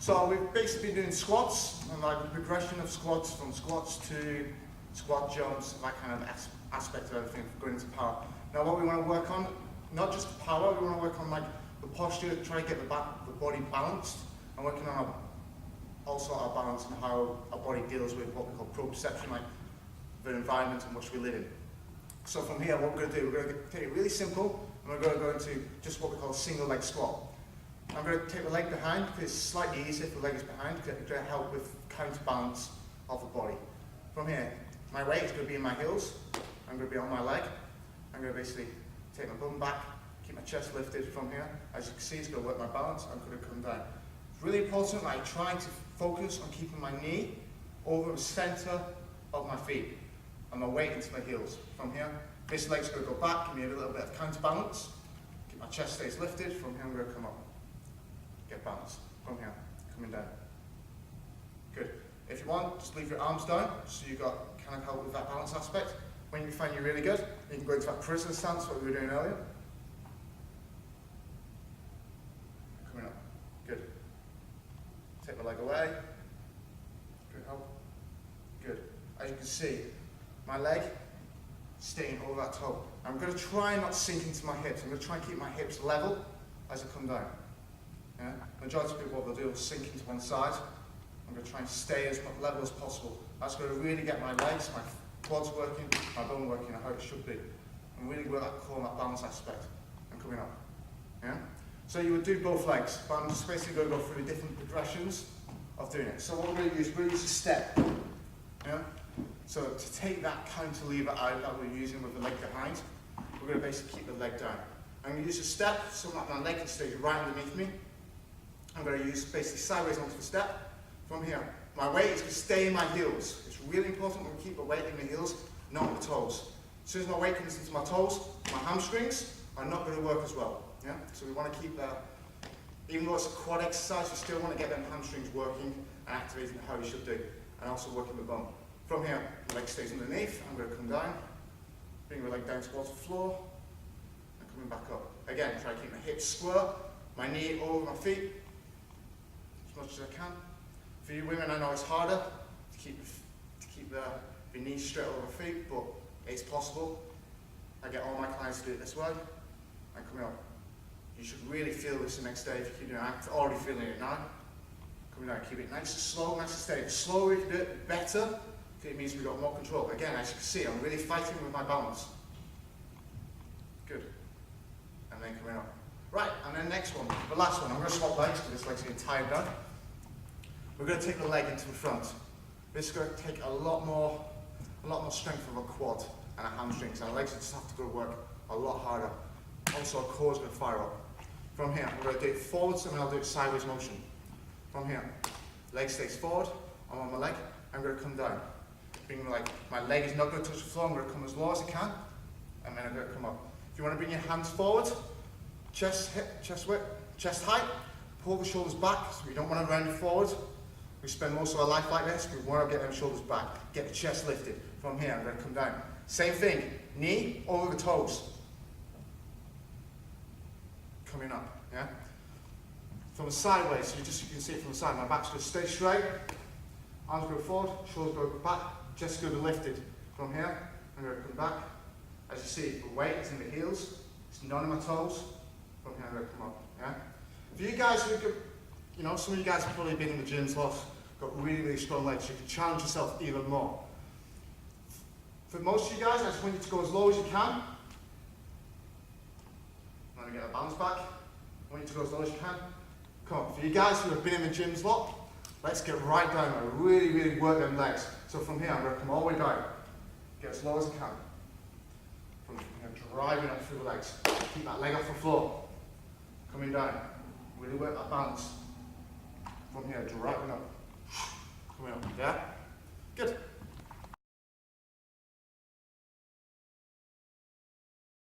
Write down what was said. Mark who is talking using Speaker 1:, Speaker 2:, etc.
Speaker 1: So we've basically been doing squats, and like the progression of squats, from squats to squat jumps, that kind of aspect of everything, going into power. Now what we want to work on, not just power, we want to work on like the posture, try to get the body balanced, and working on also our balance and how our body deals with what we call proprioception, like the environment in which we live in. So from here, what we're going to do, we're going to take it really simple, and we're going to go into just what we call a single leg squat. I'm going to take the leg behind, because it's slightly easier if the leg is behind, because it's going to help with counterbalance of the body. From here, my weight is going to be in my heels, I'm going to be on my leg, I'm going to basically take my bum back, keep my chest lifted from here. As you can see, it's going to work my balance, I'm going to come down. It's really important that I try to focus on keeping my knee over the centre of my feet, and my weight into my heels. From here, this leg's going to go back, give me a little bit of counterbalance, keep my chest stays lifted. From here, I'm going to come up, get balance. From here, coming down. Good. If you want, just leave your arms down, so you've got kind of help with that balance aspect. When you find you're really good, you can go into that prisoner stance, what we were doing earlier. Coming up. Good. Take the leg away. Good help. Good. As you can see, my leg staying over that toe. I'm going to try and not sink into my hips. I'm going to try and keep my hips level as I come down. Yeah? Majority of people, what they'll do is sink into one side. I'm going to try and stay as much level as possible. That's going to really get my legs, my quads working, my bone working how it should be. And really work that core and that balance aspect. And coming up. Yeah? So you would do both legs, but I'm just basically going to go through the different progressions of doing it. So what we're going to use, we're going to use a step. Yeah? So to take that counter lever out that we're using with the leg behind, we're going to basically keep the leg down. I'm going to use a step so that my leg can stay right underneath me. I'm going to use basically sideways onto the step. From here, my weight is going to stay in my heels. It's really important we keep the weight in the heels, not the toes. As soon as my weight comes into my toes, my hamstrings are not going to work as well. Yeah? So we want to keep that, even though it's a quad exercise, you still want to get them hamstrings working and activating how you should do, and also working the bum. From here, the leg stays underneath. I'm going to come down, bring the leg down towards the floor, and coming back up. Again, try to keep my hips square, my knee over my feet, as much as I can. For you women, I know it's harder to keep the knees straight over the feet, but it's possible. I get all my clients to do it this way, and coming up. You should really feel this the next day if you keep doing it. I'm already feeling it now. Coming down, keep it nice and slow, nice and steady. The slower you do it, the better. It means we've got more control. Again, as you can see, I'm really fighting with my balance. Good. And then coming up. Right, and then next one, the last one. I'm going to swap legs because this leg's getting tired down. We're going to take the leg into the front. This is going to take a lot more strength of a quad and our hamstrings. And our legs just have to go to work a lot harder. Also, our core is going to fire up. From here, we're going to do it forwards and then I'll do it sideways motion. From here, leg stays forward. I'm on my leg. I'm going to come down. Being like my leg is not going to touch the floor. I'm going to come as low as I can, and then I'm going to come up. If you want to bring your hands forward, chest width, chest height, pull the shoulders back. So we don't want to round it forward. We spend most of our life like this. We want to get them shoulders back, get the chest lifted. From here, I'm going to come down. Same thing, knee over the toes. Coming up, yeah. From the sideways, so you can see it from the side. My back's going to stay straight. Arms go forward, shoulders go back, chest going to be lifted. From here, I'm going to come back. As you see, the weight is in the heels, it's none of my toes. From here, I'm going to come up. Yeah? For you guys who could, some of you guys have probably been in the gyms, got really, really strong legs, you can challenge yourself even more. For most of you guys, I just want you to go as low as you can. Let me get the balance back. I want you to go as low as you can. Come on. For you guys who have been in the gyms a lot, let's get right down and really, really work them legs. So from here, I'm going to come all the way down. Get as low as I can. From here, driving up through the legs. Keep that leg off the floor. Coming down. Really work that balance. From here, driving up. Coming up. Yeah? Good.